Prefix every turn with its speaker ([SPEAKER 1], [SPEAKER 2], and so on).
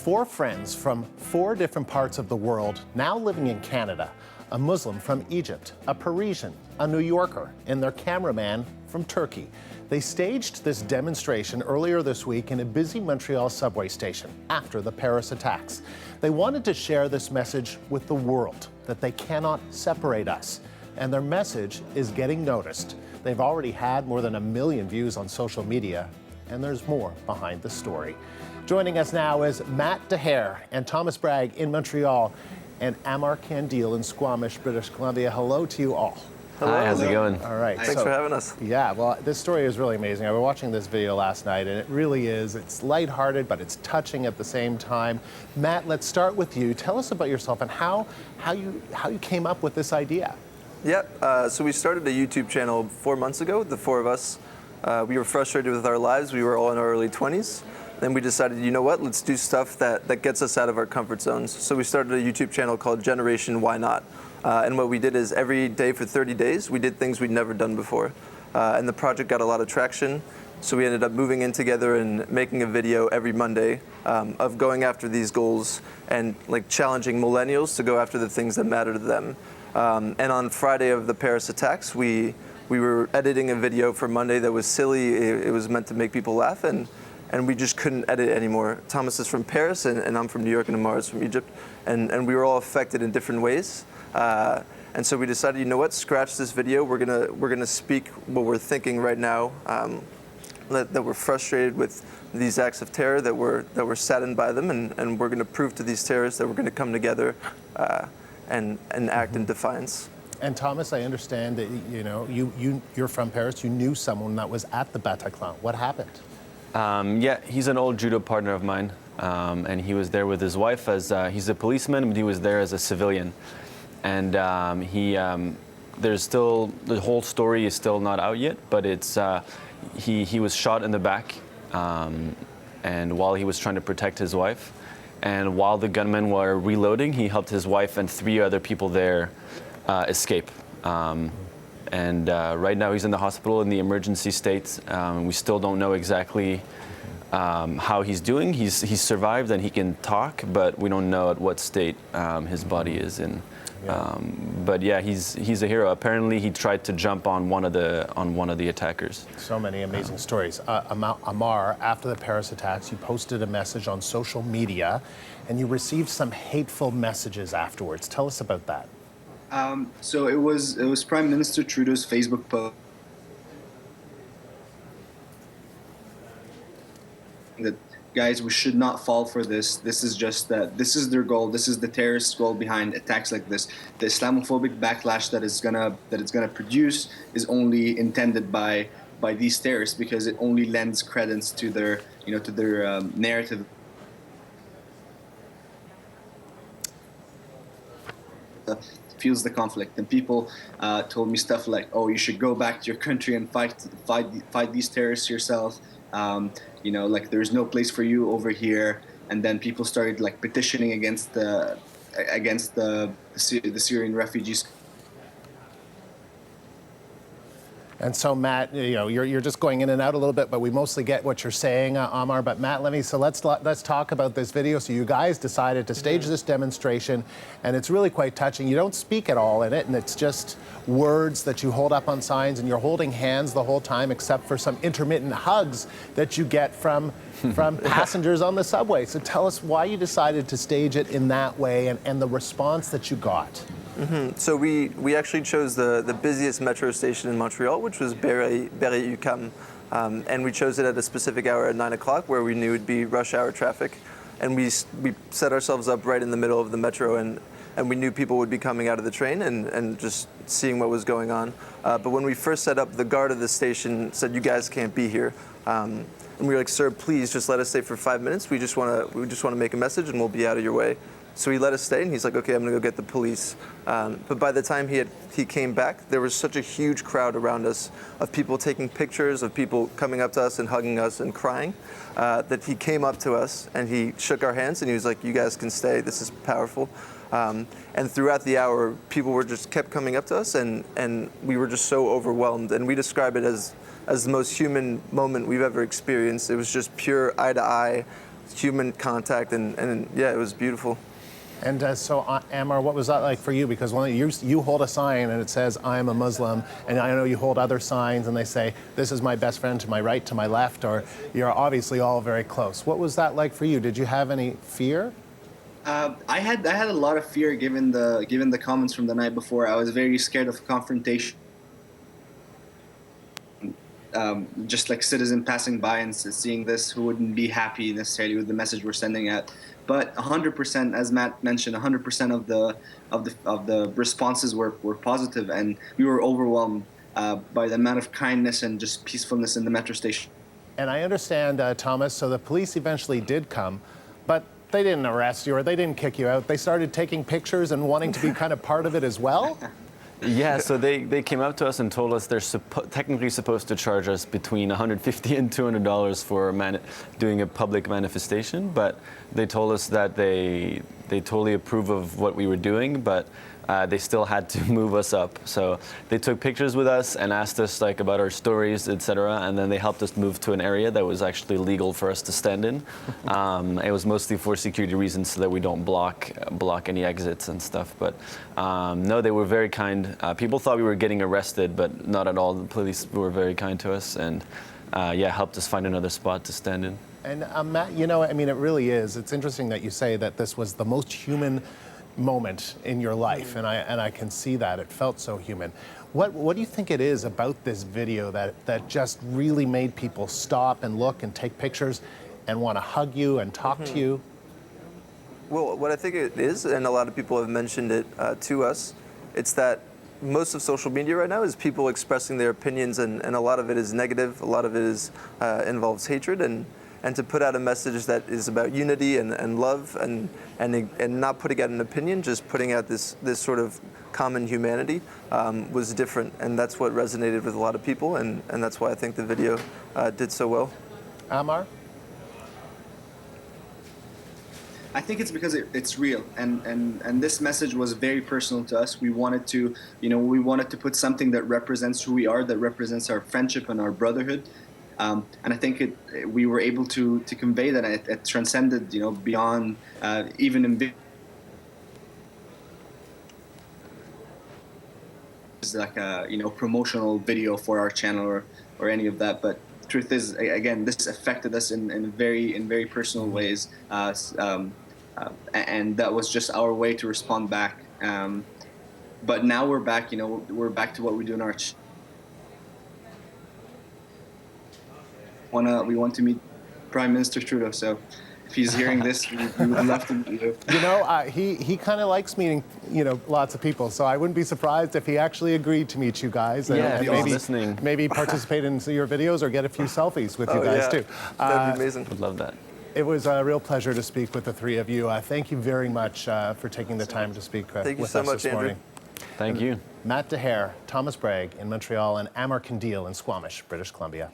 [SPEAKER 1] 4 friends from 4 different parts of the world now living in Canada. A Muslim from Egypt, a Parisian, a New Yorker, and their cameraman from Turkey. They staged this demonstration earlier this week in a busy Montreal subway station after the Paris attacks. They wanted to share this message with the world, that they cannot separate us. And their message is getting noticed. They've already had more than 1 million views on social media, and there's more behind the story. Joining us now is Matt Dehaer and Thomas Bragg in Montreal and Amar Kandil in Squamish, British Columbia. Hello to you all.
[SPEAKER 2] Hello. Hi, how's it going?
[SPEAKER 1] All right.
[SPEAKER 2] Thanks for having us.
[SPEAKER 1] Yeah, well, this story is really amazing. I was watching this video last night, and it really is. It's lighthearted, but it's touching at the same time. Matt, let's start with you. Tell us about yourself and how you came up with this idea.
[SPEAKER 2] Yep. So we started a YouTube channel 4 months ago, the 4 of us. We were frustrated with our lives. We were all in our early 20s. Then we decided, you know what, let's do stuff that gets us out of our comfort zones. So we started a YouTube channel called Generation Why Not? And what we did is every day for 30 days, we did things we'd never done before. And the project got a lot of traction. So we ended up moving in together and making a video every Monday of going after these goals and like challenging millennials to go after the things that matter to them. And on Friday of the Paris attacks, we were editing a video for Monday that was silly. It was meant to make people laugh, and we just couldn't edit anymore. Thomas is from Paris, and I'm from New York, and Amar is from Egypt, and we were all affected in different ways. And so we decided, you know what, scratch this video. We're gonna speak what we're thinking right now. That we're frustrated with these acts of terror, that we're saddened by them, and we're gonna prove to these terrorists that we're gonna come together and act in defiance.
[SPEAKER 1] And Thomas, I understand that you're from Paris. You knew someone that was at the Bataclan. What happened?
[SPEAKER 3] Yeah, he's an old judo partner of mine, and he was there with his wife as he's a policeman, but he was there as a civilian. And there's still, the whole story is still not out yet, but it's he was shot in the back, and while he was trying to protect his wife, and while the gunmen were reloading, he helped his wife and 3 other people there escape. And right now he's in the hospital in the emergency state. We still don't know exactly how he's doing. He's survived and he can talk, but we don't know at what state his body is in. Yeah. But yeah, he's a hero. Apparently, he tried to jump on one of the attackers.
[SPEAKER 1] So many amazing stories. Amar, after the Paris attacks, you posted a message on social media, and you received some hateful messages afterwards. Tell us about that.
[SPEAKER 4] So it was Prime Minister Trudeau's Facebook post that, guys, we should not fall for this. This is just that. This is their goal. This is the terrorist goal behind attacks like this. The Islamophobic backlash that it's gonna produce is only intended by these terrorists because it only lends credence to their narrative. Fuels the conflict, and people told me stuff like, "Oh, you should go back to your country and fight these terrorists yourself. Like there's no place for you over here." And then people started like petitioning against the Syrian refugees.
[SPEAKER 1] And so, Matt, you're just going in and out a little bit, but we mostly get what you're saying, Amar. But Matt, let's talk about this video. So you guys decided to stage this demonstration, and it's really quite touching. You don't speak at all in it, and it's just words that you hold up on signs, and you're holding hands the whole time, except for some intermittent hugs that you get from passengers on the subway. So tell us why you decided to stage it in that way, and the response that you got.
[SPEAKER 2] So we actually chose the busiest metro station in Montreal, which was Berry-UQAM, and we chose it at a specific hour at 9 o'clock where we knew it'd be rush hour traffic, and we set ourselves up right in the middle of the metro, and we knew people would be coming out of the train and just seeing what was going on. But when we first set up, the guard of the station said, "You guys can't be here." And we were like, "Sir, please just let us stay for 5 minutes. We just want to make a message, and we'll be out of your way." So he let us stay, and he's like, "Okay, I'm gonna go get the police." But by the time he came back, there was such a huge crowd around us of people taking pictures, of people coming up to us and hugging us and crying, that he came up to us and he shook our hands and he was like, "You guys can stay. This is powerful." And throughout the hour, people kept coming up to us, and we were just so overwhelmed. And we describe it as the most human moment we've ever experienced. It was just pure eye to eye, human contact, and yeah, it was beautiful.
[SPEAKER 1] And so, Ammar, what was that like for you? Because you hold a sign and it says, "I am a Muslim," and I know you hold other signs and they say, "This is my best friend to my right, to my left," or you're obviously all very close. What was that like for you? Did you have any fear?
[SPEAKER 4] I had a lot of fear given the comments from the night before. I was very scared of confrontation. Just like citizen passing by and seeing this who wouldn't be happy necessarily with the message we're sending at. But 100%, as Matt mentioned, 100% of the responses were positive, and we were overwhelmed by the amount of kindness and just peacefulness in the metro station.
[SPEAKER 1] And I understand, Thomas, so the police eventually did come, but they didn't arrest you or they didn't kick you out. They started taking pictures and wanting to be kind of part of it as well?
[SPEAKER 3] Yeah, so they came up to us and told us they're technically supposed to charge us between $150 and $200 for doing a public manifestation, but they told us that they totally approve of what we were doing, but they still had to move us up. So they took pictures with us and asked us like about our stories, etc., and then they helped us move to an area that was actually legal for us to stand in. It was mostly for security reasons so that we don't block any exits and stuff. But no, they were very kind. People thought we were getting arrested, but not at all. The police were very kind to us and yeah, helped us find another spot to stand in.
[SPEAKER 1] And Matt, you know, I mean, it really is. It's interesting that you say that this was the most human moment in your life, and I can see that. It felt so human. What do you think it is about this video that just really made people stop and look and take pictures and want to hug you and talk to you?
[SPEAKER 2] Well, what I think it is, and a lot of people have mentioned it to us, it's that most of social media right now is people expressing their opinions, and a lot of it is negative, a lot of it is involves hatred, and to put out a message that is about unity and love and not putting out an opinion, just putting out this sort of common humanity was different, and that's what resonated with a lot of people, and that's why I think the video did so well.
[SPEAKER 1] Ammar?
[SPEAKER 4] I think it's because it's real, and this message was very personal to us. We wanted to, we wanted to put something that represents who we are, that represents our friendship and our brotherhood. And I think we were able to convey that. It transcended, beyond even in like a promotional video for our channel or any of that. But the truth is, again, this affected us in very personal ways, and that was just our way to respond back. But now we're back. We're back to what we do in our. We want to meet Prime Minister Trudeau, so if he's hearing this, we would love to meet you.
[SPEAKER 1] He kind of likes meeting, lots of people, so I wouldn't be surprised if he actually agreed to meet you guys.
[SPEAKER 3] Yeah,
[SPEAKER 1] and maybe participate in your videos or get a few selfies with you guys, too.
[SPEAKER 2] That'd be amazing.
[SPEAKER 3] Would love that.
[SPEAKER 1] It was a real pleasure to speak with the three of you. Thank you very much for taking the time to speak with us this morning.
[SPEAKER 3] Thank you.
[SPEAKER 1] Matt Dehaer, Thomas Bragg in Montreal, and Ammar Kandil in Squamish, British Columbia.